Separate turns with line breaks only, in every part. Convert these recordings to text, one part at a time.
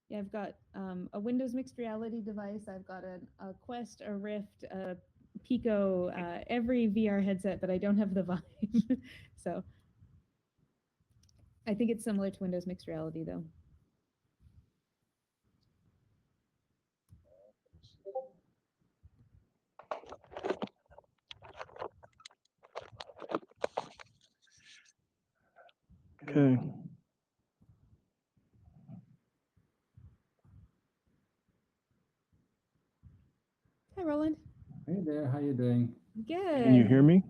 Yeah, I've got a Windows mixed reality device. I've got a Quest, a Rift, a Pico, every VR headset, but I don't have the Vive. So I think it's similar to Windows mixed reality, though.
Okay.
Hi, Roland.
Hey there, how you doing?
Good.
Can you hear me?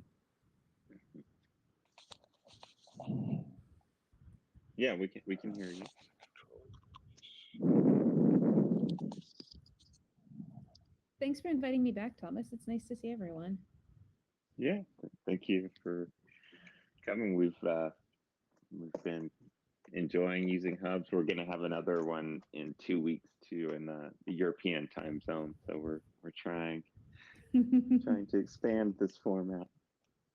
Yeah, we can hear you.
Thanks for inviting me back, Thomas. It's nice to see everyone.
Yeah, thank you for coming. We've been enjoying using hubs. We're going to have another one in 2 weeks too in the European time zone. So we're trying to expand this format.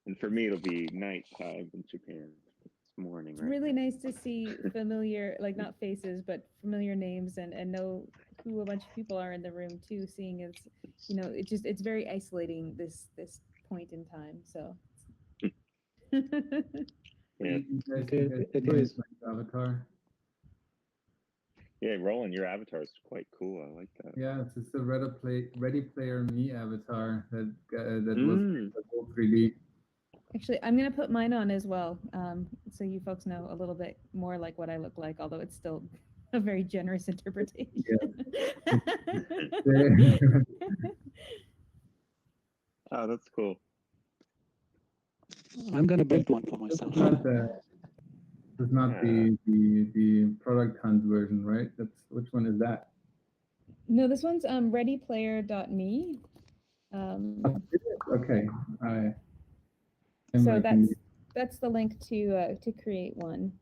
And for me, it'll be nighttime in Japan. It's morning.
It's
right
really
now.
nice to see familiar, like not faces, but familiar names and know who a bunch of people are in the room too. Seeing as, you know, it's very isolating this point in time. So.
Yeah.
It is my avatar.
Yeah, Roland, your avatar is quite cool. I like that.
Yeah, it's just a Ready Player Me avatar that was the whole 3D.
Actually, I'm going to put mine on as well, so you folks know a little bit more like what I look like, although it's still a very generous interpretation.
Yeah.
Oh, that's cool.
I'm going to build one for myself.
It's not the product hunt version, right? Which one is that?
No, this one's readyplayer.me.
Okay.
So that's the link to create one.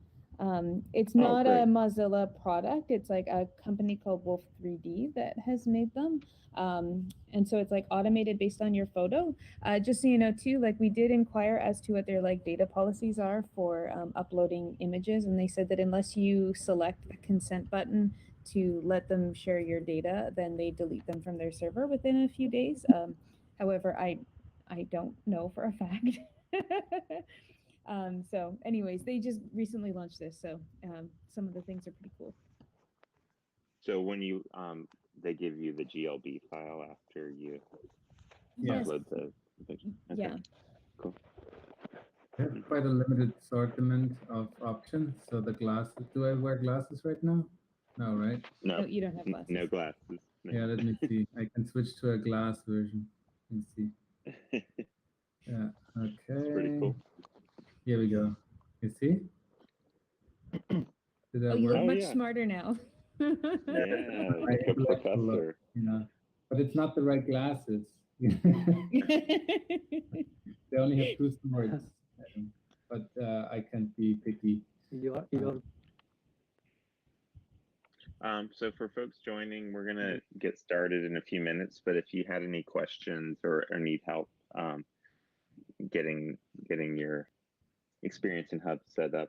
It's not a Mozilla product. It's like a company called UofT that has made them. And so it's like automated based on your photo. Just so you know too, like we did inquire as to what their like data policies are for uploading images. And they said that unless you select the consent button to let them share your data, then they delete them from their server within a few days. However, I don't know for a fact. So anyways, they just recently launched this, so some of the things are pretty cool.
So when you they give you the GLB file after you upload the picture. Okay.
Yeah.
Cool.
They have quite a limited assortment of options. So the glasses, do I wear glasses right now? No, right?
No,
you don't have glasses.
No glasses. No.
Yeah, let me see. I can switch to a glass version. Let me see. Yeah, okay.
That's pretty cool.
Here we go. You see? Did that
you
work?
look much smarter now.
Yeah, like a professor.
Yeah, but it's not the right glasses. They only have 2 swords, but I can't be picky.
So for folks joining, we're gonna get started in a few minutes. But if you had any questions or need help getting your experience in Hub set up,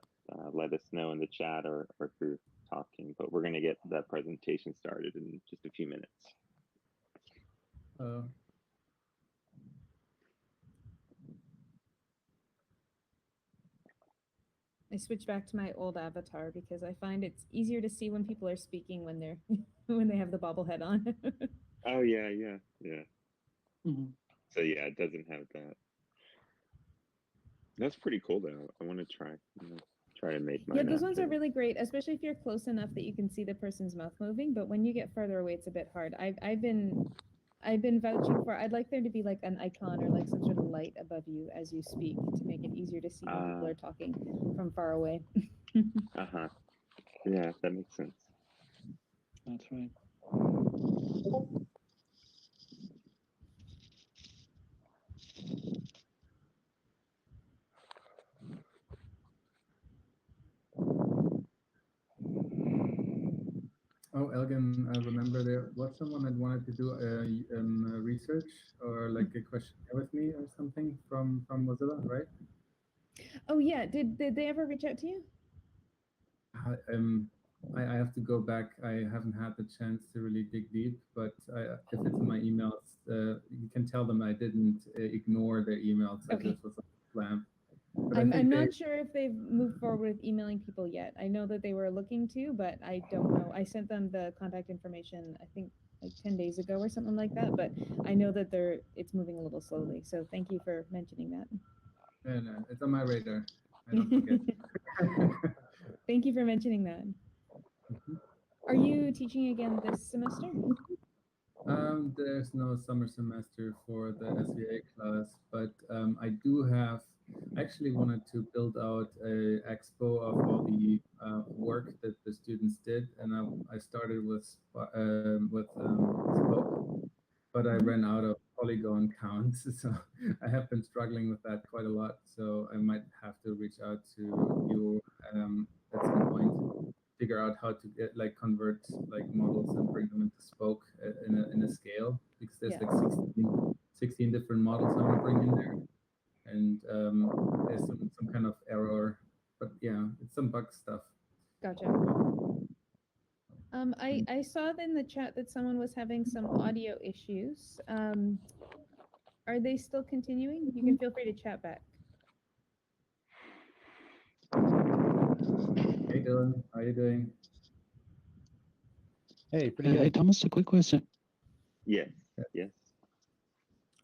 let us know in the chat or through talking. But we're gonna get that presentation started in just a few minutes.
I switched back to my old avatar because I find it's easier to see when people are speaking when they're when they have the bobblehead on.
Oh yeah. So yeah, it doesn't have that. That's pretty cool though. I want to try to make mine.
Yeah, those ones are really great, especially if you're close enough that you can see the person's mouth moving. But when you get further away, it's a bit hard. I've been vouching for. I'd like there to be like an icon or like some sort of light above you as you speak to make it easier to see when people are talking from far away.
Yeah, that makes sense.
That's right.
Oh, Elgin, I remember there was someone that wanted to do a research or like a questionnaire with me or something from Mozilla, right?
Oh yeah, did they ever reach out to you?
I have to go back. I haven't had the chance to really dig deep, but if it's in my emails, you can tell them I didn't ignore their emails. I
Okay.
just was slammed. But
I'm not sure if they've moved forward with emailing people yet. I know that they were looking to, but I don't know. I sent them the contact information, I think like 10 days ago or something like that, but I know that it's moving a little slowly. So thank you for mentioning that.
No, it's on my radar. I don't forget.
Thank you for mentioning that. Are you teaching again this semester?
There's no summer semester for the SVA class, but I do have. I actually wanted to build out a expo of all the work that the students did, and I started with Spoke, but I ran out of polygon counts, so I have been struggling with that quite a lot. So I might have to reach out to you at some point, figure out how to convert models and bring them into Spoke in a scale, because there's like 16 different models I want to bring in there, and there's some kind of error, but yeah, it's some bug stuff.
Gotcha. I saw in the chat that someone was having some audio issues. Are they still continuing? You can feel free to chat back.
Hey Dylan, how are you doing?
Hey, pretty good. Hey, Thomas, a quick question.
Yes. Yes.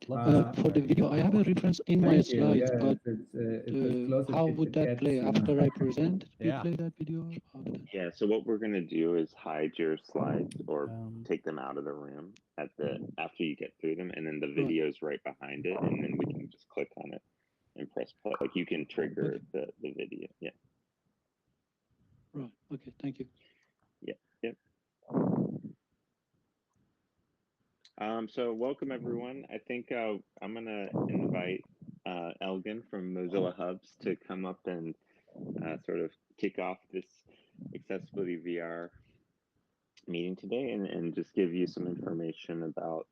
For the video, I have a reference in my slides,
yeah,
but
it's
how would that play after I present? Do you play that video?
Yeah. So what we're gonna do is hide your slides or take them out of the room after you get through them, and then the video is right behind it, and then we can just click on it and press play. Like you can trigger the video. Yeah.
Right. Okay. Thank you.
Yeah. Yep. So welcome everyone. I think I'm gonna invite Elgin from Mozilla Hubs to come up and sort of kick off this Accessibility VR meeting today and just give you some information about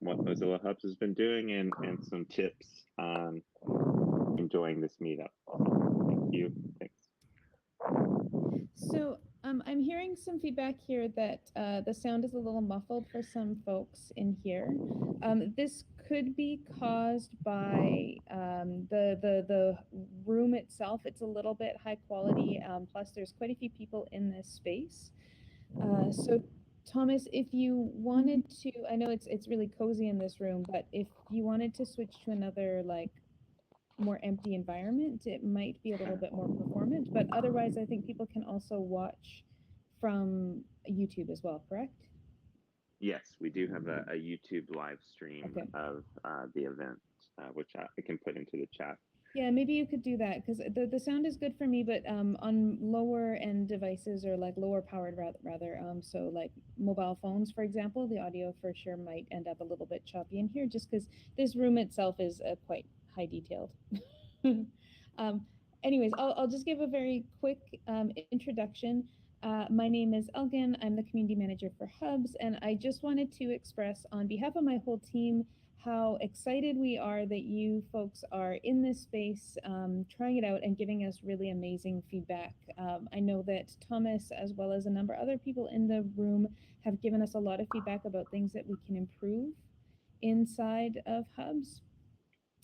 what Mozilla Hubs has been doing and some tips on enjoying this meetup. Thank you. Thanks.
So I'm hearing some feedback here that the sound is a little muffled for some folks in here. This could be caused by the room itself. It's a little bit high quality. Plus, there's quite a few people in this space. So, Thomas, if you wanted to, I know it's really cozy in this room, but if you wanted to switch to another more empty environment, it might be a little bit more performant, but otherwise I think people can also watch from YouTube as well, correct?
Yes, we do have a YouTube live stream of the event, which I can put into the chat.
Yeah, maybe you could do that, because the sound is good for me, but on lower end devices, or lower powered rather, so like mobile phones, for example, the audio for sure might end up a little bit choppy in here, just because this room itself is quite high detailed. Anyways, I'll just give a very quick introduction. My name is Elgin. I'm the community manager for Hubs, and I just wanted to express on behalf of my whole team how excited we are that you folks are in this space, trying it out and giving us really amazing feedback. I know that Thomas, as well as a number of other people in the room, have given us a lot of feedback about things that we can improve inside of Hubs.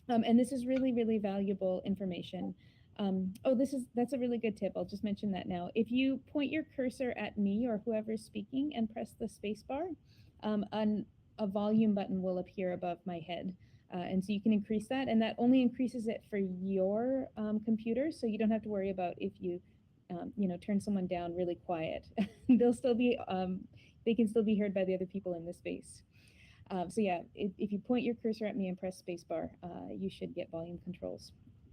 And this is really, really valuable information. That's a really good tip. I'll just mention that now. If you point your cursor at me or whoever's speaking and press the space bar, a volume button will appear above my head. And so you can increase that, and that only increases it for your computer, so you don't have to worry about if you turn someone down really quiet. They'll still be, they can still be heard by the other people in the space. So yeah, if you point your cursor at me and press spacebar, you should get volume controls.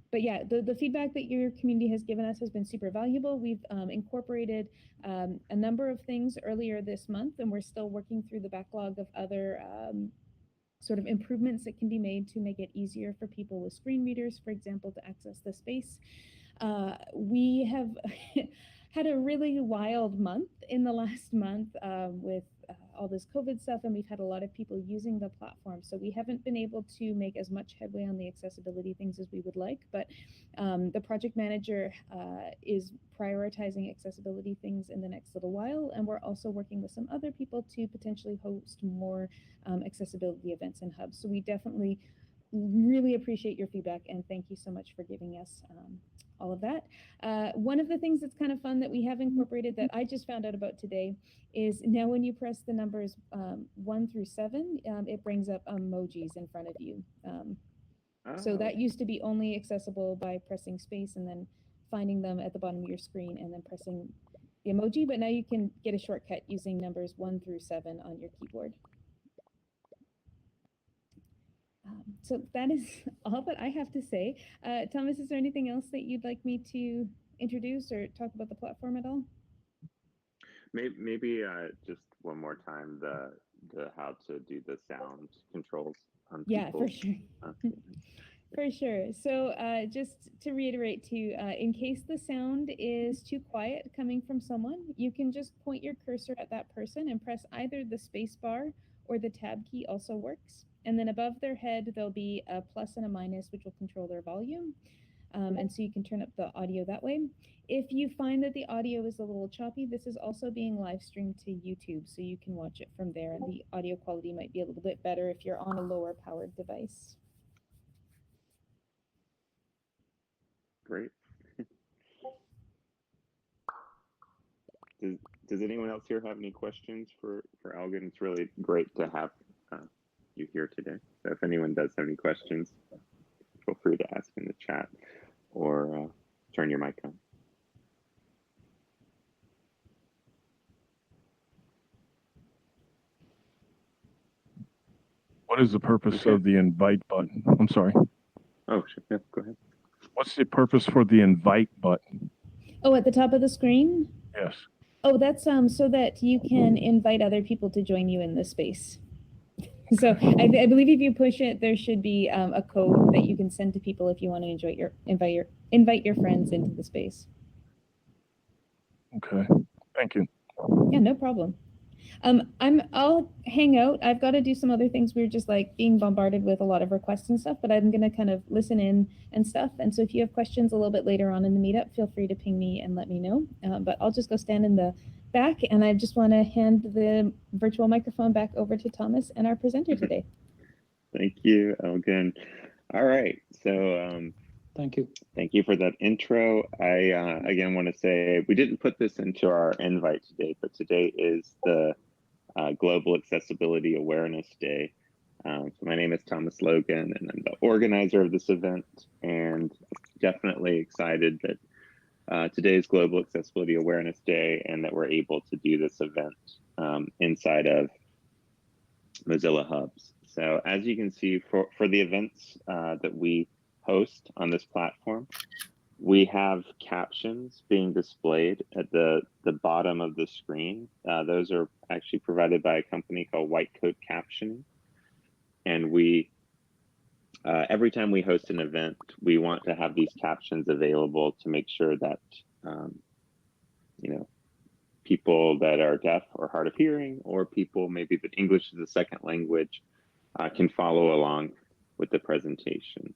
But yeah, the feedback that your community has given us has been super valuable. We've incorporated a number of things earlier this month, and we're still working through the backlog of other sort of improvements that can be made to make it easier for people with screen readers, for example, to access the space. We have had a really wild month in the last month with all this COVID stuff, and we've had a lot of people using the platform. So we haven't been able to make as much headway on the accessibility things as we would like, but the project manager is prioritizing accessibility things in the next little while. And we're also working with some other people to potentially host more accessibility events and hubs. So we definitely really appreciate your feedback, and thank you so much for giving us all of that. One of the things that's kind of fun that we have incorporated that I just found out about today is now when you press the numbers 1 through 7, it brings up emojis in front of you. So that used to be only accessible by pressing space and then finding them at the bottom of your screen and then pressing the emoji, but now you can get a shortcut using numbers 1 through 7 on your keyboard. So that is all that I have to say. Thomas, is there anything else that you'd like me to introduce or talk about the platform at all?
Maybe just one more time the how to do the sound controls on
Yeah,
people.
for sure. For sure. So just to reiterate too, in case the sound is too quiet coming from someone, you can just point your cursor at that person and press either the space bar or the tab key also works. And then above their head, there'll be a plus and a minus, which will control their volume. And so you can turn up the audio that way. If you find that the audio is a little choppy, this is also being live streamed to YouTube, so you can watch it from there. And the audio quality might be a little bit better if you're on a lower powered device.
Great. Does anyone else here have any questions for Elgin? It's really great to have you here today. So if anyone does have any questions, feel free to ask in the chat or turn your mic on.
What is the purpose of the invite button? I'm sorry.
Oh, sure. Yeah, go ahead.
What's the purpose for the invite button?
Oh, at the top of the screen?
Yes.
Oh, that's so that you can invite other people to join you in the space. So I believe if you push it, there should be a code that you can send to people if you want to invite your friends into the space.
Okay. Thank you.
Yeah, no problem. I'll hang out. I've got to do some other things. We're just like being bombarded with a lot of requests and stuff, but I'm going to kind of listen in and stuff. And so if you have questions a little bit later on in the meetup, feel free to ping me and let me know. But I'll just go stand in the back, and I just want to hand the virtual microphone back over to Thomas and our presenter today.
Thank you, Elgin. All right. So
Thank you.
Thank you for that intro. I again want to say we didn't put this into our invite today, but today is the Global Accessibility Awareness Day. So my name is Thomas Logan, and I'm the organizer of this event, and definitely excited that today is Global Accessibility Awareness Day and that we're able to do this event inside of Mozilla Hubs. So as you can see, for the events that we host on this platform, we have captions being displayed at the bottom of the screen. Those are actually provided by a company called White Coat Captioning. And we, every time we host an event, we want to have these captions available to make sure that, you know, people that are deaf or hard of hearing, or people maybe that English is a second language, can follow along with the presentation.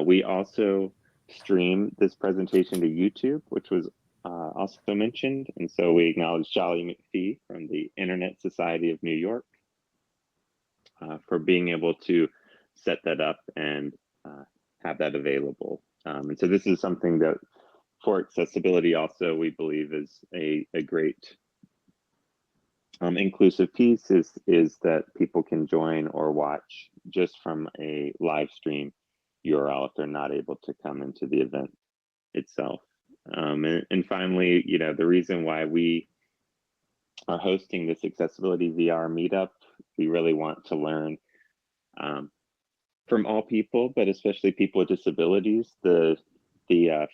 We also stream this presentation to YouTube, which was also mentioned. And so we acknowledge Jolly McPhee from the Internet Society of New York for being able to set that up and have that available. And so this is something that for accessibility also we believe is a great inclusive piece is that people can join or watch just from a live stream URL if they're not able to come into the event itself. And finally, you know, the reason why we are hosting this accessibility VR meetup, we really want to learn from all people, but especially people with disabilities, the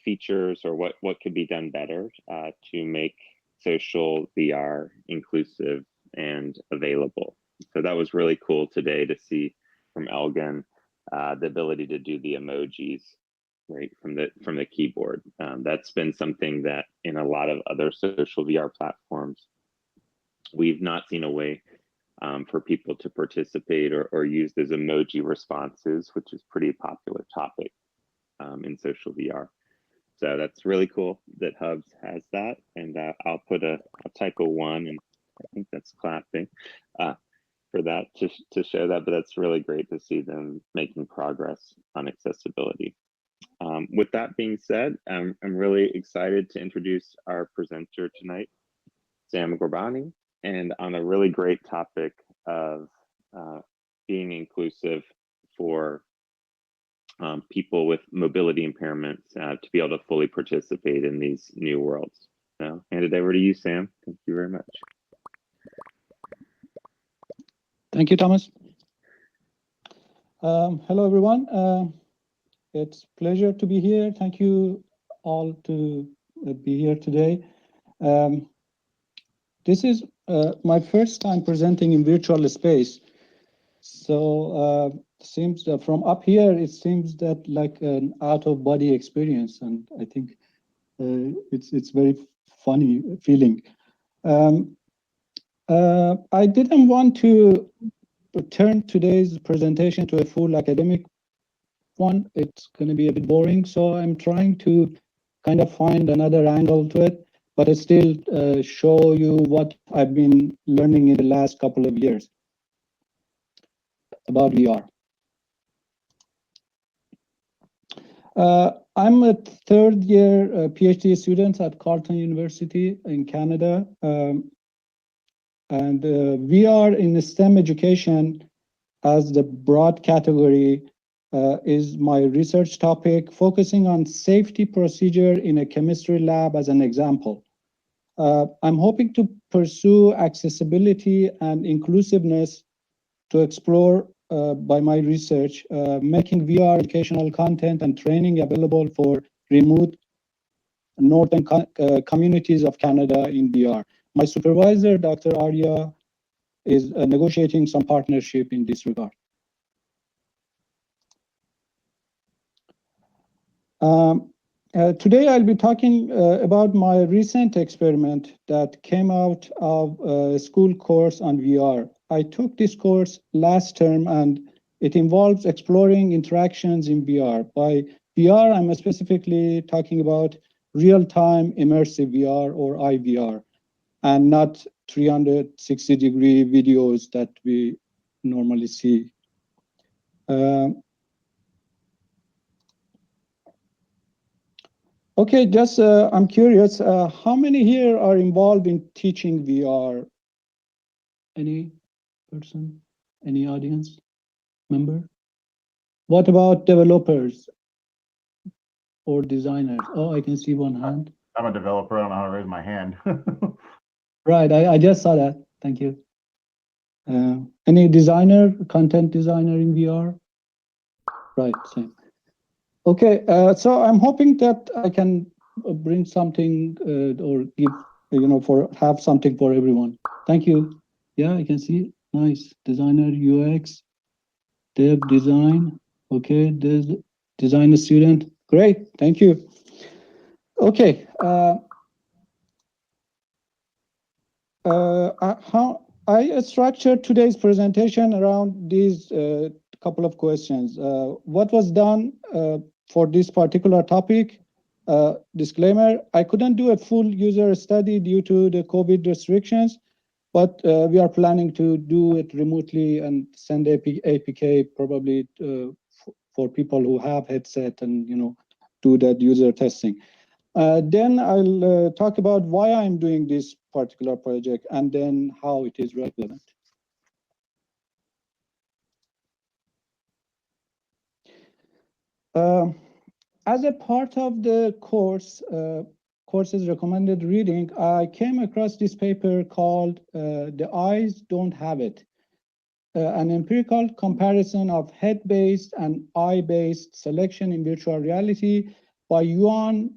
features or what could be done better to make social VR inclusive and available. So that was really cool today to see from Elgin the ability to do the emojis right from the keyboard. That's been something that in a lot of other social VR platforms we've not seen a way for people to participate or use those emoji responses, which is pretty popular topic in social VR. So that's really cool that Hubs has that. And I'll type a 1, and I think that's clapping for that to show that, but that's really great to see them making progress on accessibility. With that being said, I'm really excited to introduce our presenter tonight, Sam Qorbani, and on a really great topic of being inclusive for people with mobility impairments to be able to fully participate in these new worlds. So hand it over to you, Sam. Thank you very much.
Thank you, Thomas. Hello, everyone. It's a pleasure to be here. Thank you all to be here today. This is my first time presenting in virtual space. So seems from up here, it seems that like an out-of-body experience, and I think it's very funny feeling. I didn't want to turn today's presentation to a full academic one. It's going to be a bit boring, so I'm trying to kind of find another angle to it, but I still show you what I've been learning in the last couple of years about VR. I'm a third-year PhD student at Carleton University in Canada, and VR in STEM education as the broad category is my research topic, focusing on safety procedure in a chemistry lab as an example. I'm hoping to pursue accessibility and inclusiveness to explore by my research, making VR educational content and training available for remote northern communities of Canada in VR. My supervisor, Dr. Arya, is negotiating some partnership in this regard. Today I'll be talking about my recent experiment that came out of a school course on VR. I took this course last term, and it involves exploring interactions in VR. By VR, I'm specifically talking about real-time immersive VR or IVR, and not 360-degree videos that we normally see. Okay, just I'm curious, how many here are involved in teaching VR? Any person? Any audience member? What about developers or designers? Oh, I can see one hand.
I'm a developer. I don't know how to raise my hand.
Right, I just saw that. Thank you. Any designer, content designer in VR? Right, same. Okay, so I'm hoping that I can bring something or give, have something for everyone. Thank you. Yeah, I can see. Nice. Designer, UX, dev, design. Okay, there's designer student. Great, thank you. Okay. How I structured today's presentation around these couple of questions. What was done for this particular topic? Disclaimer, I couldn't do a full user study due to the COVID restrictions, but we are planning to do it remotely and send APK probably for people who have headset and do that user testing. Then I'll talk about why I'm doing this particular project and then how it is relevant. As a part of the course's recommended reading, I came across this paper called The Eyes Don't Have It, an empirical comparison of head-based and eye-based selection in virtual reality by Yuan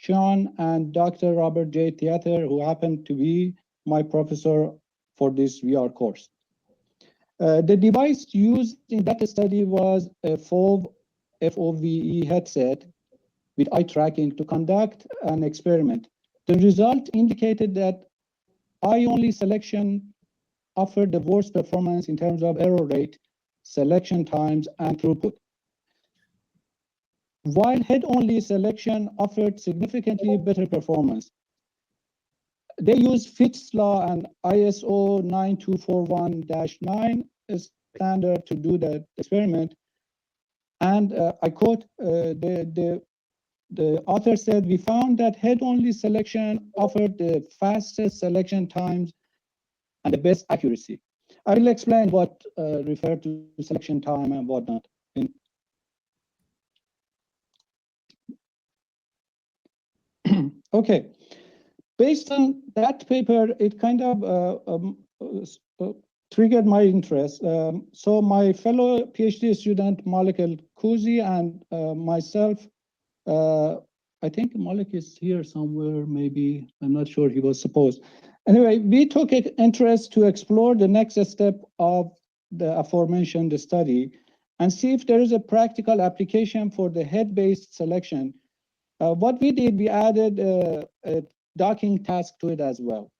Qian and Dr. Robert J. Theater, who happened to be my professor for this VR course. The device used in that study was a FOVE headset with eye tracking to conduct an experiment. The result indicated that eye-only selection offered the worst performance in terms of error rate, selection times, and throughput. While head-only selection offered significantly better performance. They use Fitts law and ISO 9241-9 standard to do the experiment. And I quote, the author said, we found that head-only selection offered the fastest selection times and the best accuracy. I will explain what refer to selection time and whatnot. Okay, based on that paper, it kind of triggered my interest. So my fellow PhD student, Malik El-Kouzi, and myself, I think Malik is here somewhere, maybe, I'm not sure, he was supposed. Anyway, we took an interest to explore the next step of the aforementioned study and see if there is a practical application for the head-based selection. What we did, we added a docking task to it as well.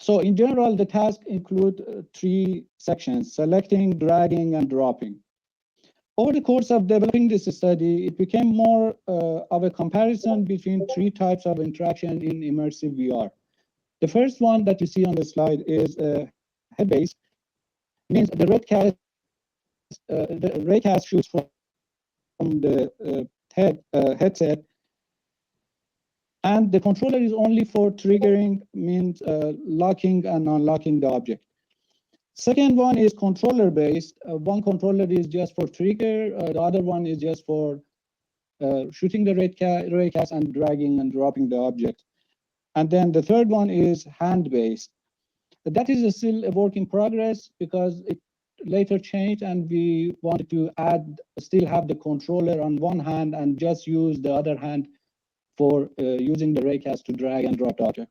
So in general, the task include 3 sections: selecting, dragging, and dropping. Over the course of developing this study, it became more of a comparison between 3 types of interaction in immersive VR. The first one that you see on the slide is head-based, means the raycast shoots from the headset, and the controller is only for triggering, means locking and unlocking the object. Second one is controller-based. One controller is just for trigger, the other one is just for shooting the raycast and dragging and dropping the object. And then the third one is hand-based. That is still a work in progress because it later changed, and we wanted to still have the controller on one hand and just use the other hand for using the raycast to drag and drop the object.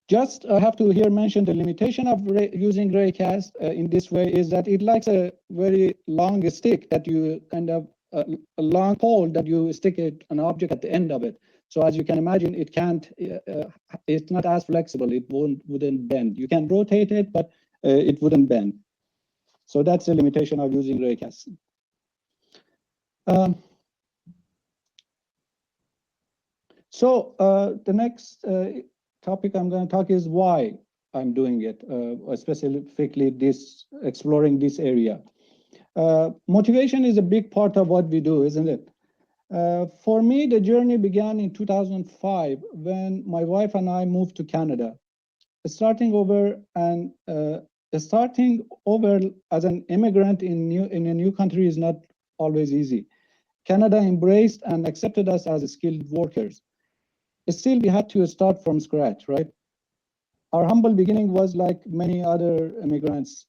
Just I have to here mention the limitation of using raycast in this way is that it likes a very long stick that you kind of a long pole that you stick an object at the end of it. So as you can imagine, it can't. It's not as flexible. It wouldn't bend. You can rotate it, but it wouldn't bend. So that's the limitation of using raycast. So the next topic I'm going to talk is why I'm doing it, specifically exploring this area. Motivation is a big part of what we do, isn't it? For me, the journey began in 2005 when my wife and I moved to Canada. Starting over as an immigrant in a new country is not always easy. Canada embraced and accepted us as skilled workers. Still, we had to start from scratch, right? Our humble beginning was like many other immigrants.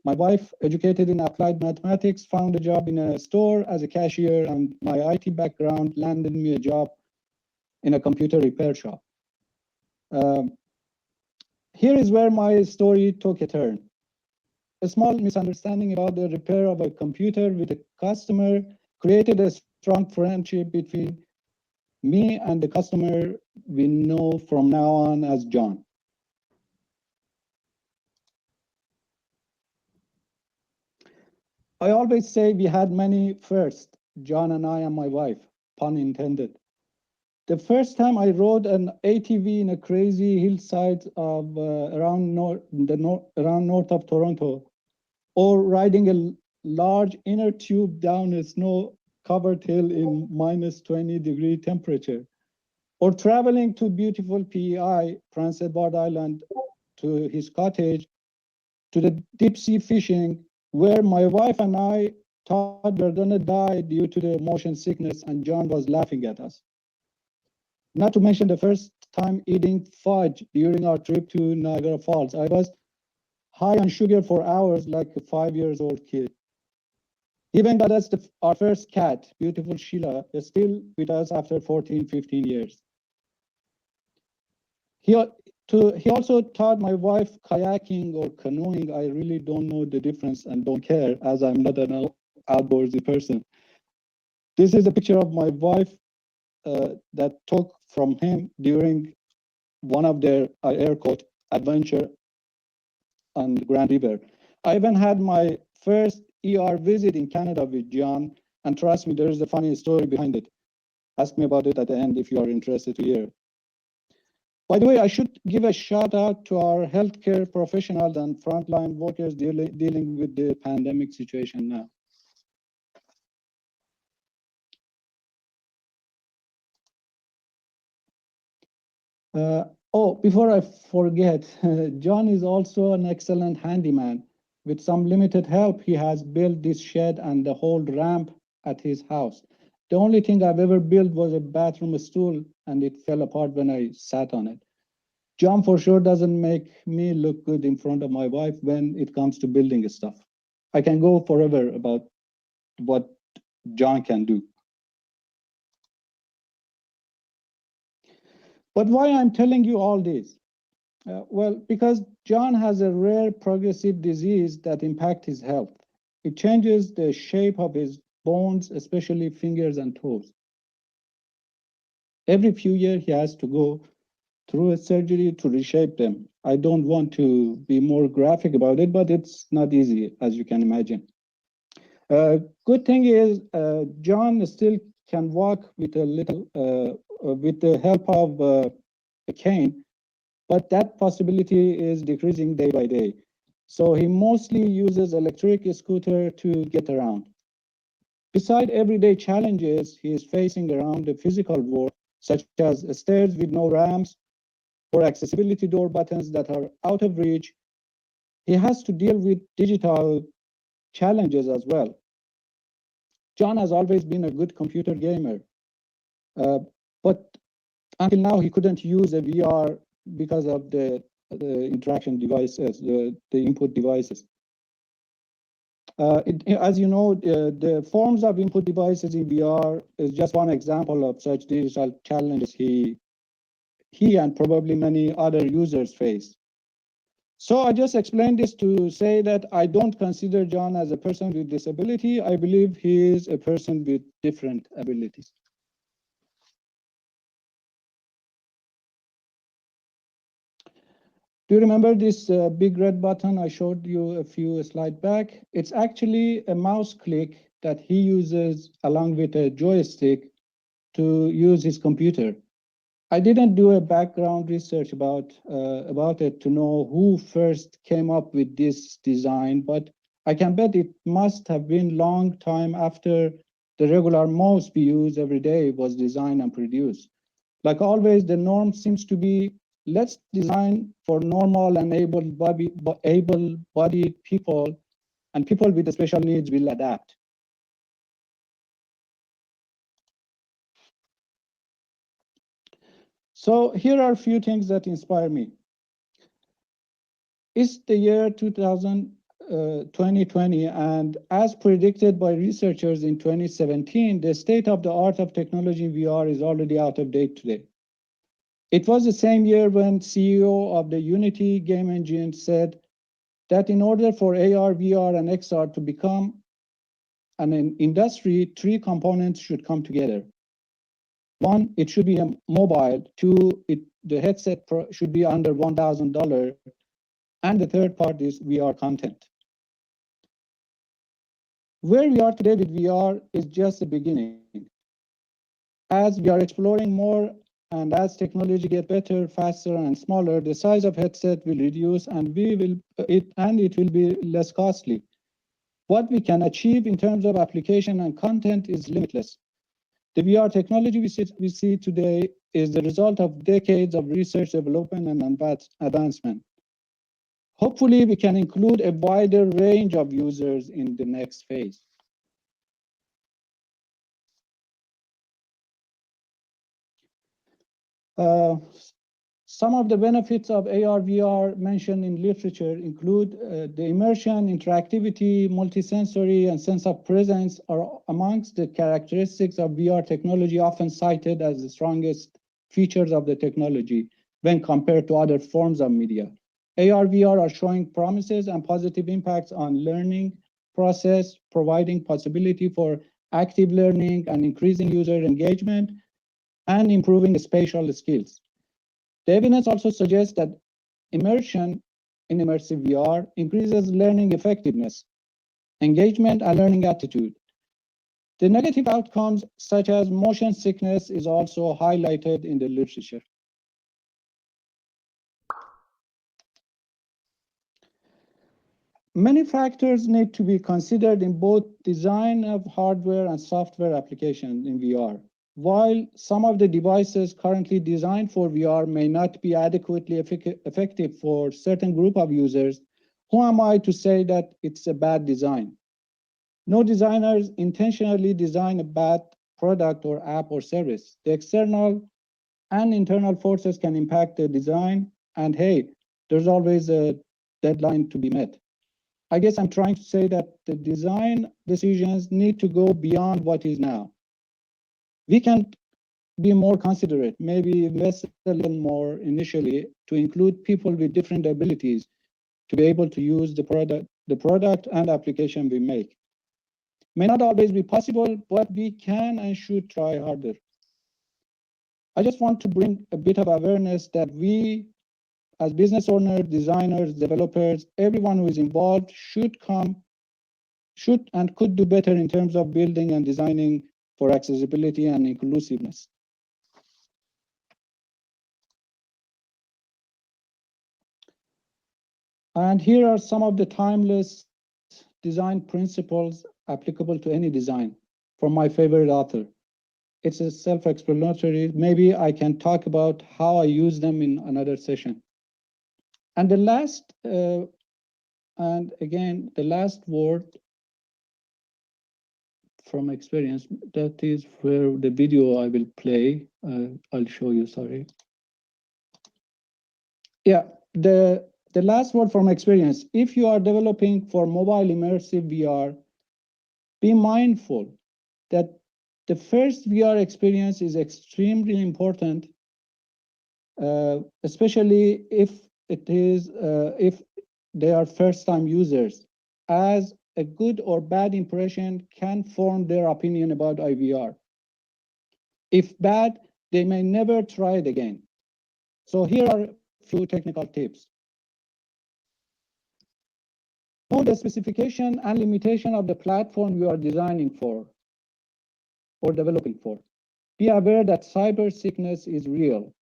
My wife, educated in applied mathematics, found a job in a store as a cashier, and my IT background landed me a job in a computer repair shop. Here is where my story took a turn. A small misunderstanding about the repair of a computer with a customer created a strong friendship between me and the customer we know from now on as John. I always say we had many firsts, John and I and my wife, pun intended. The first time I rode an ATV in a crazy hillside of around north of Toronto, or riding a large inner tube down a snow-covered hill in -20-degree temperature, or traveling to beautiful PEI, Prince Edward Island, to his cottage, to the deep sea fishing, where my wife and I thought we were gonna die due to the motion sickness, and John was laughing at us. Not to mention the first time eating fudge during our trip to Niagara Falls. I was high on sugar for hours like a 5-year-old kid. Even got us our first cat, beautiful Sheila, is still with us after 14, 15 years. He also taught my wife kayaking or canoeing. I really don't know the difference and don't care, as I'm not an outdoorsy person. This is a picture of my wife that took from him during one of their air quote adventure on the Grand River. I even had my first ER visit in Canada with John, and trust me, there is a funny story behind it. Ask me about it at the end if you are interested to hear. By the way, I should give a shout out to our healthcare professionals and frontline workers dealing with the pandemic situation now. Before I forget, John is also an excellent handyman. With some limited help, he has built this shed and the whole ramp at his house. The only thing I've ever built was a bathroom stool, and it fell apart when I sat on it. John for sure doesn't make me look good in front of my wife when it comes to building stuff. I can go forever about what John can do. But why I'm telling you all this? Well, because John has a rare progressive disease that impacts his health. It changes the shape of his bones, especially fingers and toes. Every few years, he has to go through a surgery to reshape them. I don't want to be more graphic about it, but it's not easy, as you can imagine. Good thing is, John still can walk with a little, with the help of a cane, but that possibility is decreasing day by day. So he mostly uses electric scooter to get around. Beside everyday challenges he is facing around the physical world, such as stairs with no ramps or accessibility door buttons that are out of reach, he has to deal with digital challenges as well. John has always been a good computer gamer, but until now he couldn't use a VR because of the interaction devices, the input devices. As you know, the forms of input devices in VR is just one example of such digital challenges he and probably many other users face. So I just explained this to say that I don't consider John as a person with disability. I believe he is a person with different abilities. Do you remember this big red button I showed you a few slides back? It's actually a mouse click that he uses along with a joystick to use his computer. I didn't do a background research about it to know who first came up with this design, but I can bet it must have been long time after the regular mouse we use every day was designed and produced. Like always, the norm seems to be, let's design for normal and able-bodied people, and people with special needs will adapt. So here are a few things that inspire me. It's the year 2020, and as predicted by researchers in 2017, the state of the art of technology in VR is already out of date today. It was the same year when CEO of the Unity game engine said that in order for AR, VR, and XR to become an industry, three components should come together. One, it should be a mobile. Two, the headset should be under $1,000. And the third part is VR content. Where we are today with VR is just the beginning. As we are exploring more and as technology gets better, faster, and smaller, the size of headset will reduce, and it will be less costly. What we can achieve in terms of application and content is limitless. The VR technology we see today is the result of decades of research, development, and advancement. Hopefully, we can include a wider range of users in the next phase. Some of the benefits of AR, VR mentioned in literature include the immersion, interactivity, multisensory, and sense of presence are amongst the characteristics of VR technology often cited as the strongest features of the technology when compared to other forms of media. AR, VR are showing promises and positive impacts on learning process, providing possibility for active learning and increasing user engagement, and improving spatial skills. The evidence also suggests that immersion in immersive VR increases learning effectiveness, engagement, and learning attitude. The negative outcomes, such as motion sickness, is also highlighted in the literature. Many factors need to be considered in both design of hardware and software applications in VR. While some of the devices currently designed for VR may not be adequately effective for certain group of users, who am I to say that it's a bad design? No designers intentionally design a bad product or app or service. The external and internal forces can impact the design, and hey, there's always a deadline to be met. I guess I'm trying to say that the design decisions need to go beyond what is now. We can be more considerate, maybe invest a little more initially to include people with different abilities to be able to use the product and application we make. May not always be possible, but we can and should try harder. I just want to bring a bit of awareness that we, as business owners, designers, developers, everyone who is involved should and could do better in terms of building and designing for accessibility and inclusiveness. And here are some of the timeless design principles applicable to any design from my favorite author. It's a self-explanatory. Maybe I can talk about how I use them in another session. And the last, and again, the last word from experience, that is where the video I will play. I'll show you, sorry. Yeah, the last word from experience. If you are developing for mobile immersive VR, be mindful that the first VR experience is extremely important, especially if they are first-time users, as a good or bad impression can form their opinion about IVR. If bad, they may never try it again. So here are a few technical tips. Know the specification and limitation of the platform you are designing for or developing for. Be aware that cyber sickness is real.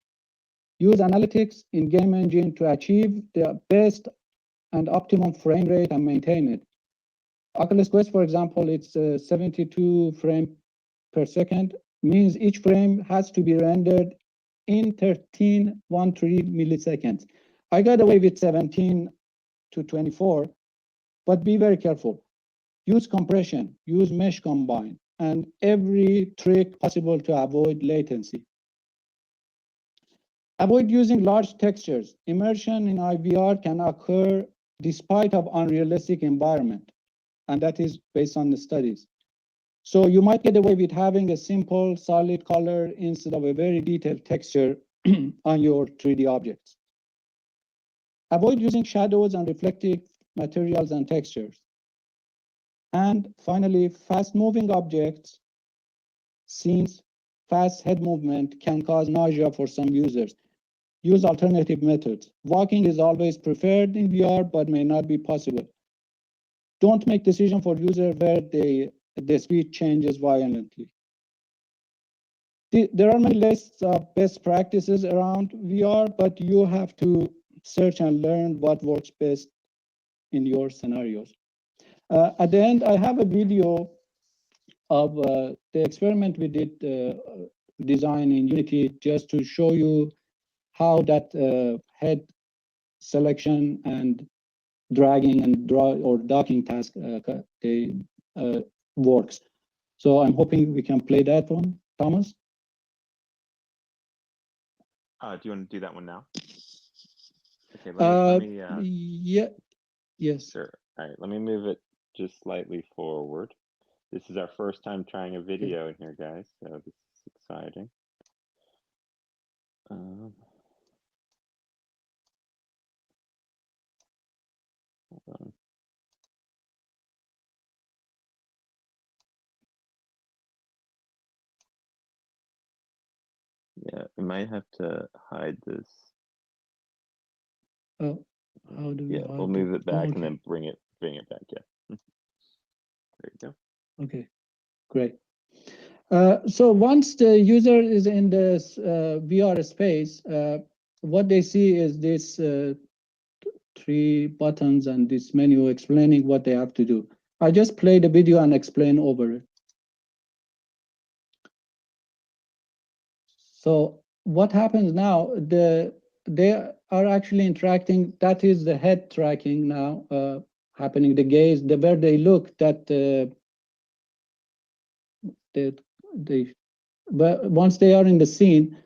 Use analytics in game engine to achieve the best and optimum frame rate and maintain it. Oculus Quest, for example, it's 72 frames per second, means each frame has to be rendered in 13.13 milliseconds. I got away with 17 to 24, but be very careful. Use compression, use mesh combine, and every trick possible to avoid latency. Avoid using large textures. Immersion in IVR can occur despite of unrealistic environment, and that is based on the studies. So you might get away with having a simple solid color instead of a very detailed texture on your 3D objects. Avoid using shadows and reflective materials and textures. And finally, fast-moving objects, scenes, fast head movement can cause nausea for some users. Use alternative methods. Walking is always preferred in VR, but may not be possible. Don't make decisions for users where the speed changes violently. There are many lists of best practices around VR, but you have to search and learn what works best in your scenarios. At the end, I have a video of the experiment we did design in Unity just to show you how that head selection and dragging and docking task works. So I'm hoping we can play that one, Thomas.
Do you want to do that one now? Okay, let me
yeah, yes.
Sure. All right, let me move it just slightly forward. This is our first time trying a video in here, guys, so this is exciting. Hold on. Yeah, we might have to hide this
Oh, how do we?
Yeah,
how
we'll
do-
move it back
okay.
and then bring it back. Yeah. There you go.
Okay, great. So once the user is in this VR space, what they see is this 3 buttons and this menu explaining what they have to do. I just play the video and explain over it. So what happens now, they are actually interacting. That is the head tracking now happening, the gaze, where they look, that but once they are in the scene,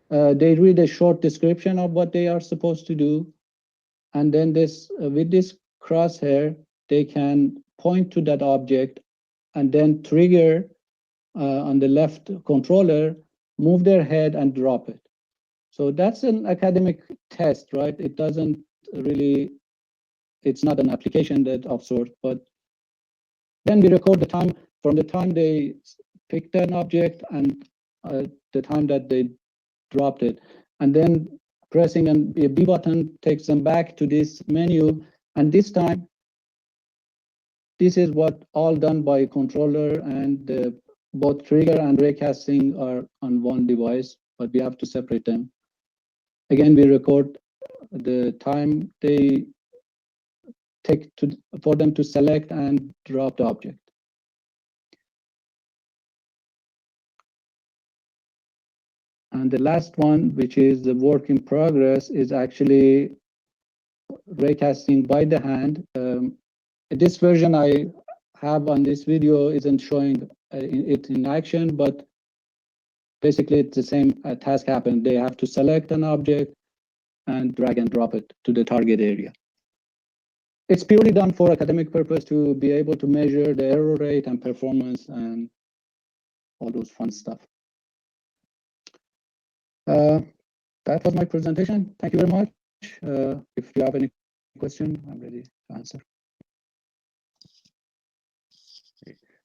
they read a short description of what they are supposed to do. And then this, with this crosshair, they can point to that object and then trigger on the left controller, move their head and drop it. So that's an academic test, right? It doesn't really, it's not an application that of sort, but then we record the time from the time they picked an object and the time that they dropped it. And then pressing a B button takes them back to this menu. And this time, this is what all done by controller, and both trigger and raycasting are on one device, but we have to separate them. Again, we record the time they take for them to select and drop the object. And the last one, which is the work in progress, is actually raycasting by the hand. This version I have on this video isn't showing it in action, but basically it's the same task happened. They have to select an object and drag and drop it to the target area. It's purely done for academic purpose to be able to measure the error rate and performance and all those fun stuff. That was my presentation. Thank you very much. If you have any question, I'm ready to answer.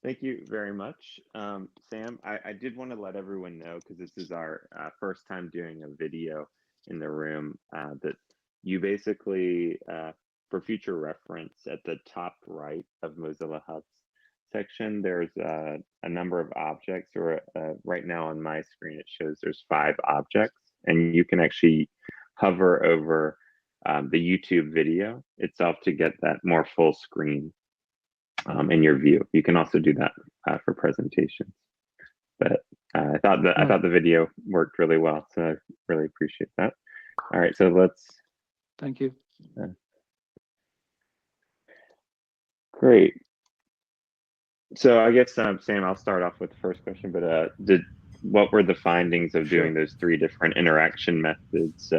Thank you very much, Sam. I did want to let everyone know, because this is our first time doing a video in the room, that you basically, for future reference, at the top right of Mozilla Hub's section, there's a number of objects, or right now on my screen, it shows there's 5 objects, and you can actually hover over the YouTube video itself to get that more full screen in your view. You can also do that for presentations. But I thought the video worked really well, so I really appreciate that. All right, so let's.
Thank you.
Great. So I guess Sam, I'll start off with the first question. But what were the findings of doing those 3 different interaction methods?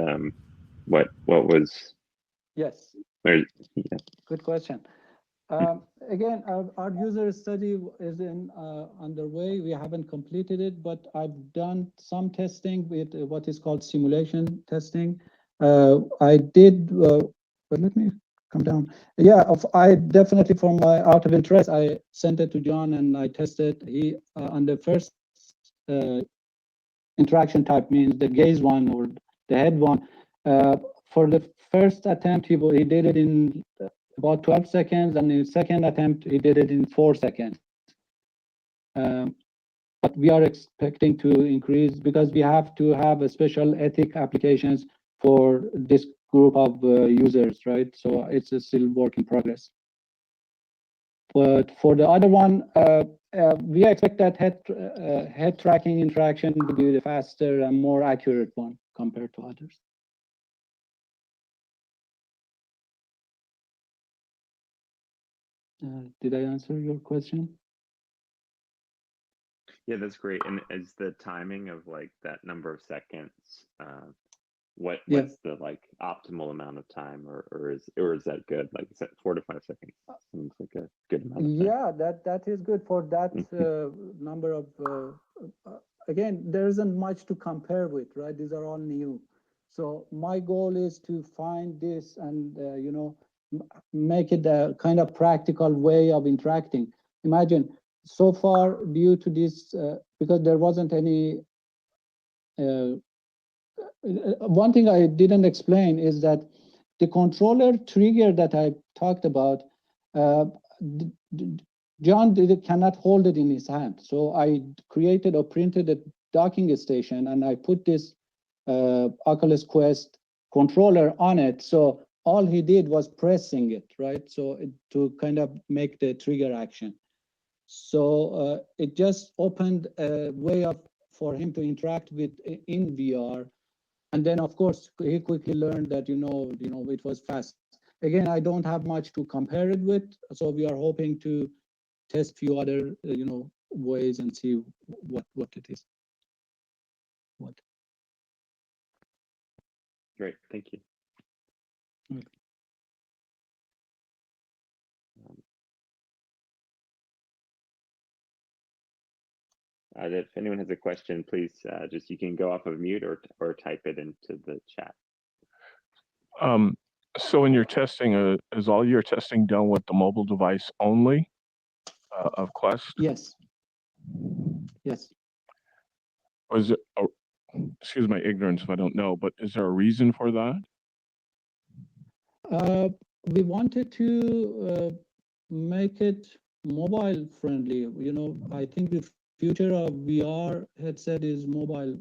What was?
Yes.
Yeah.
Good question. Again, our user study is underway. We haven't completed it, but I've done some testing with what is called simulation testing. I did, but let me come down. Yeah, I definitely, for my out of interest, I sent it to John and I tested. He on the first interaction type, means the gaze one or the head one. For the first attempt, he did it in about 12 seconds, and in the second attempt, he did it in 4 seconds. But we are expecting to increase, because we have to have a special ethic applications for this group of users, right? So it's still work in progress. But for the other one, we expect that head tracking interaction to be the faster and more accurate one compared to others. Did I answer your question?
Yeah, that's great. And is the timing of like that number of seconds, what's the like optimal amount of time, or is that good? Like, is that 4 to 5 seconds? Seems like a good amount of time.
Yeah, that is good for that number of. Again, there isn't much to compare with, right? These are all new. So my goal is to find this and make it a kind of practical way of interacting. Imagine, so far, due to this, because there wasn't any. One thing I didn't explain is that the controller trigger that I talked about, John cannot hold it in his hand. So I created or printed a docking station, and I put this Oculus Quest controller on it. So all he did was pressing it, right? So to kind of make the trigger action. So it just opened a way for him to interact with in VR. And then, of course, he quickly learned that, it was fast. Again, I don't have much to compare it with. So we are hoping to test few other, ways and see what it is.
Great, thank you.
Okay.
If anyone has a question, please you can go off of mute or type it into the chat.
So in your testing, is all your testing done with the mobile device only of Quest?
Yes. Yes.
Was it? Oh, excuse my ignorance if I don't know, but is there a reason for that?
We wanted to make it mobile friendly. I think the future of VR headset is mobile.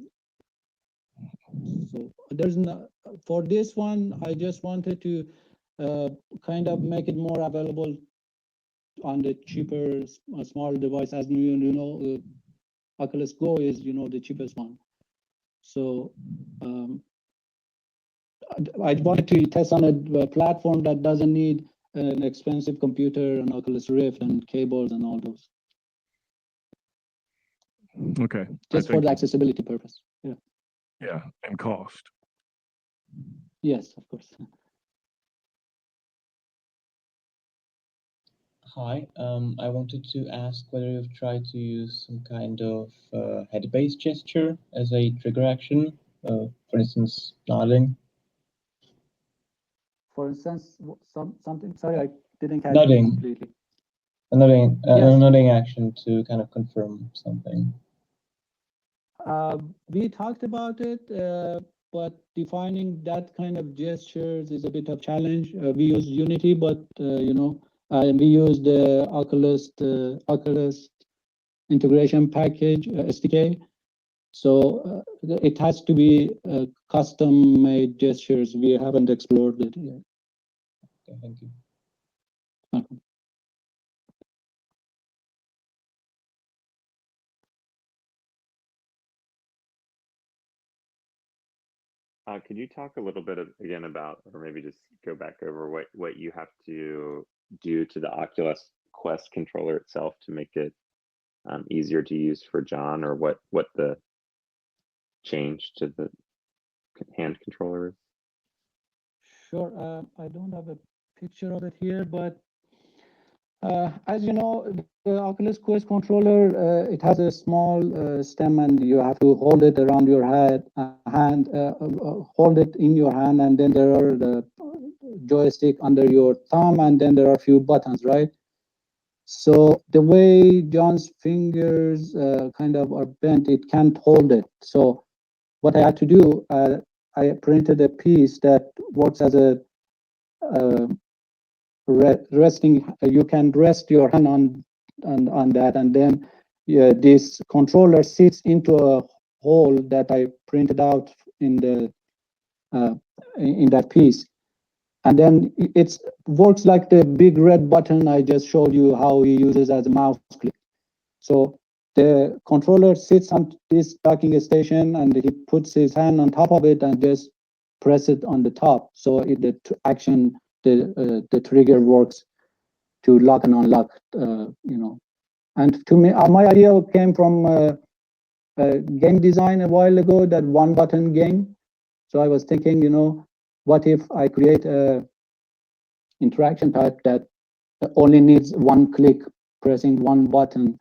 So there's no, for this one, I just wanted to kind of make it more available on the cheaper small device. As Oculus Go is, the cheapest one. So I wanted to test on a platform that doesn't need an expensive computer and Oculus Rift and cables and all those.
Okay.
Just for the accessibility purpose. Yeah.
Yeah, and cost.
Yes, of course.
Hi, I wanted to ask whether you've tried to use some kind of head-based gesture as a trigger action, for instance, nodding.
For instance, something. Sorry, I didn't catch
Nodding.
it completely.
A nodding,
Yes.
a nodding action to kind of confirm something.
We talked about it, but defining that kind of gestures is a bit of challenge. We use Unity, but we use the Oculus integration package SDK. So it has to be custom-made gestures. We haven't explored it yet.
Okay, thank you.
Okay.
Could you talk a little bit again about, or maybe just go back over what you have to do to the Oculus Quest controller itself to make it easier to use for John, or what the change to the hand controller is?
Sure. I don't have a picture of it here, but as you know, the Oculus Quest controller, it has a small stem, and you have to hold it around your hand, hold it in your hand, and then there are the joystick under your thumb, and then there are a few buttons, right? So the way John's fingers kind of are bent, it can't hold it. So what I had to do, I printed a piece that works as a resting. You can rest your hand on that, and then this controller sits into a hole that I printed out in the in that piece, and then it works like the big red button I just showed you how he uses as a mouse click. So the controller sits on this docking station, and he puts his hand on top of it and just press it on the top. So the action, the trigger works to lock and unlock, And to me, my idea came from game design a while ago, that one button game. So I was thinking, what if I create a interaction type that only needs one click, pressing one button,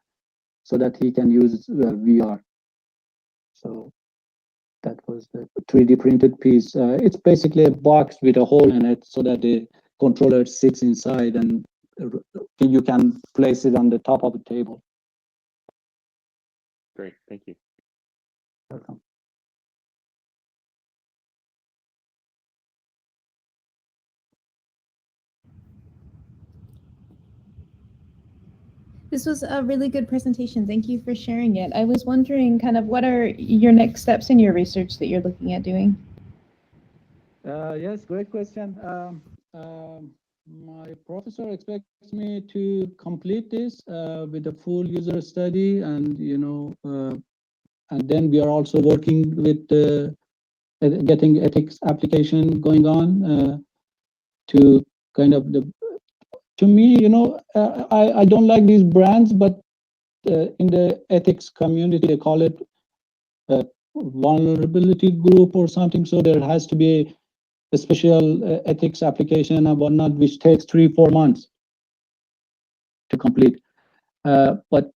so that he can use VR. So that was the 3D printed piece. It's basically a box with a hole in it, so that the controller sits inside, and you can place it on the top of the table.
Great, thank you.
Welcome.
This was a really good presentation. Thank you for sharing it. I was wondering kind of what are your next steps in your research that you're looking at doing?
Yes, great question. My professor expects me to complete this with a full user study, and and then we are also working with getting ethics application going on to kind of to me, I don't like these brands, but in the ethics community, they call it a vulnerability group or something. So there has to be a special ethics application and whatnot, which takes 3-4 months to complete. But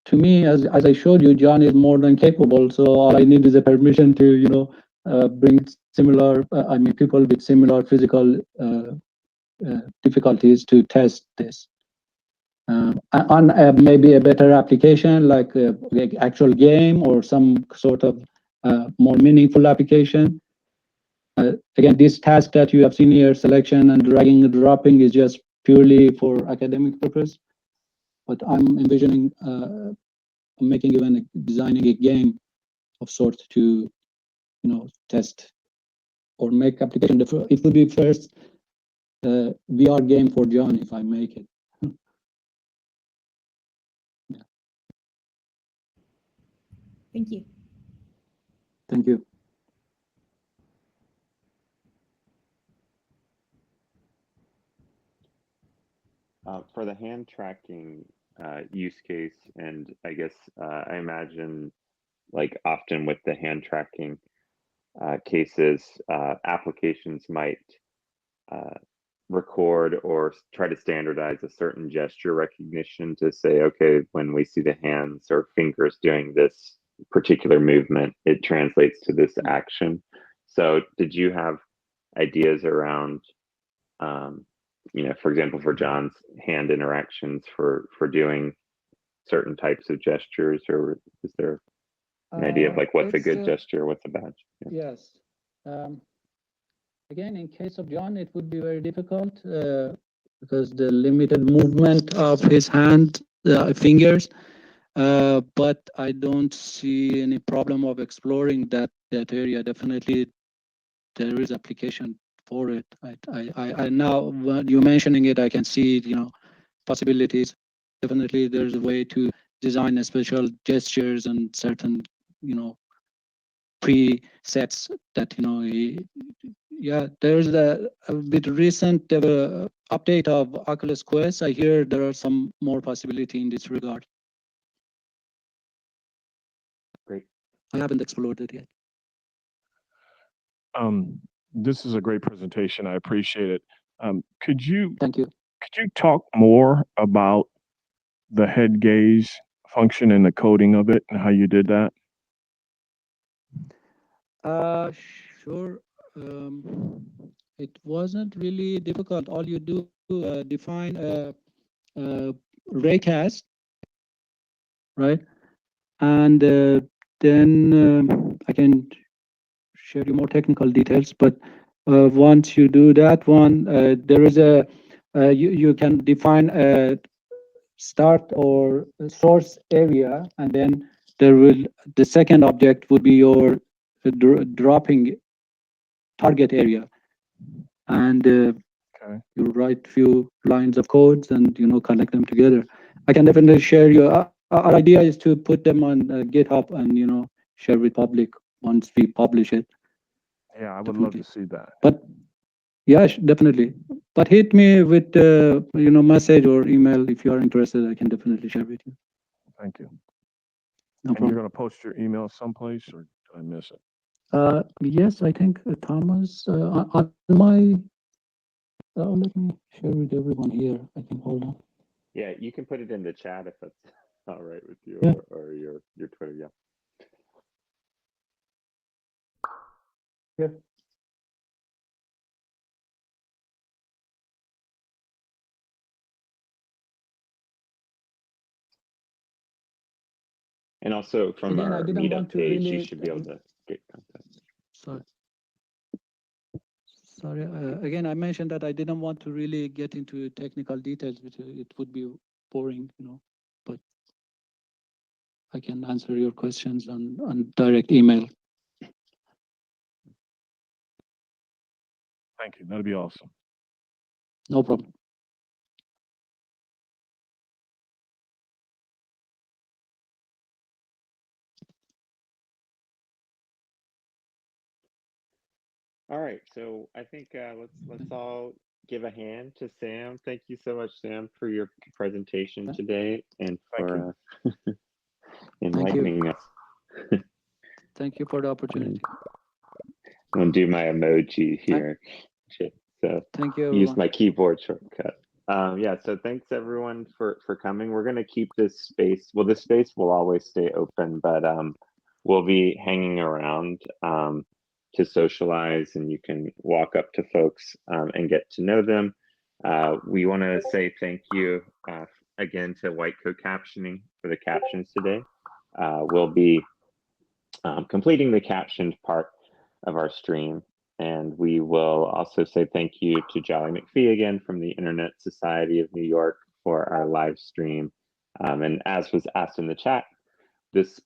to me, as I showed you, John is more than capable. So all I need is a permission to, bring similar, people with similar physical difficulties to test this. On maybe a better application like actual game or some sort of more meaningful application. Again, this task that you have seen here, selection and dragging and dropping, is just purely for academic purpose. But I'm envisioning making even designing a game of sorts to, test or make application. It would be first VR game for John if I make it.
Thank you.
Thank you.
For the hand tracking use case, and I guess I imagine like often with the hand tracking cases, applications might record or try to standardize a certain gesture recognition to say, okay, when we see the hands or fingers doing this particular movement, it translates to this action. So did you have ideas around, for example, for John's hand interactions for doing certain types of gestures, or is there an idea of like what's a good gesture, what's a bad?
Yeah. Yes. Again, in case of John, it would be very difficult because the limited movement of his hand, fingers. But I don't see any problem of exploring that area. Definitely, there is application for it. I now, when you mentioning it, I can see, possibilities. Definitely, there's a way to design a special gestures and certain, presets that, yeah, there's with recent update of Oculus Quest, I hear there are some more possibility in this regard.
Great.
I haven't explored it yet.
This is a great presentation. I appreciate it. Could you
Thank you.
talk more about the head gaze function and the coding of it and how you did that?
Sure. It wasn't really difficult. All you do define a raycast, right? And then I can share you more technical details. But once you do that one, there is a you can define a start or a source area, and then the second object would be your dropping target area, and
Okay.
you write few lines of codes and connect them together. I can definitely share your. Our idea is to put them on GitHub and share with public once we publish it.
Yeah, I would
Definitely.
love to see that.
But yeah, definitely. But hit me with message or email if you are interested. I can definitely share with you.
Thank you.
No
And
problem.
you're going to post your email someplace, or did I miss it?
Yes, I think Thomas on my. Let me share with everyone here. I think, hold on.
Yeah, you can put it in the chat if that's all right with you,
Yeah.
or your Twitter. Yeah.
Yeah.
And also from
Again, I
our
didn't want
meetup
to
page, you
really.
should be able to get content.
Sorry. Again, I mentioned that I didn't want to really get into technical details, which it would be boring, I can answer your questions on direct email.
Thank you. That'd be awesome.
No problem.
All right, so I think let's all give a hand to Sam. Thank you so much, Sam, for your presentation today and for enlightening us.
Thank you for the opportunity.
I'm gonna do my emoji here. So
Thank you,
use
everyone.
my keyboard shortcut. Yeah, so thanks everyone for coming. We're gonna keep this space. Well, this space will always stay open, but we'll be hanging around to socialize, and you can walk up to folks and get to know them. We want to say thank you again to White Coat Captioning for the captions today. We'll be completing the captioned part of our stream. And we will also say thank you to Jolly McPhee again from the Internet Society of New York for our live stream. And as was asked in the chat,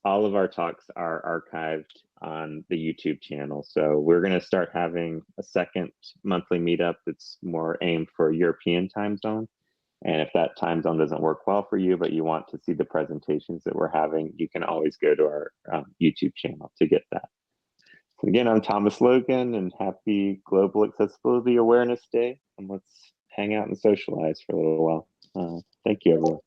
all of our talks are archived on the YouTube channel. So we're going to start having a second monthly meetup that's more aimed for European time zone. And if that time zone doesn't work well for you, but you want to see the presentations that we're having, you can always go to our YouTube channel to get that. So again, I'm Thomas Logan, and happy Global Accessibility Awareness Day. And let's hang out and socialize for a little while. Thank you, everyone.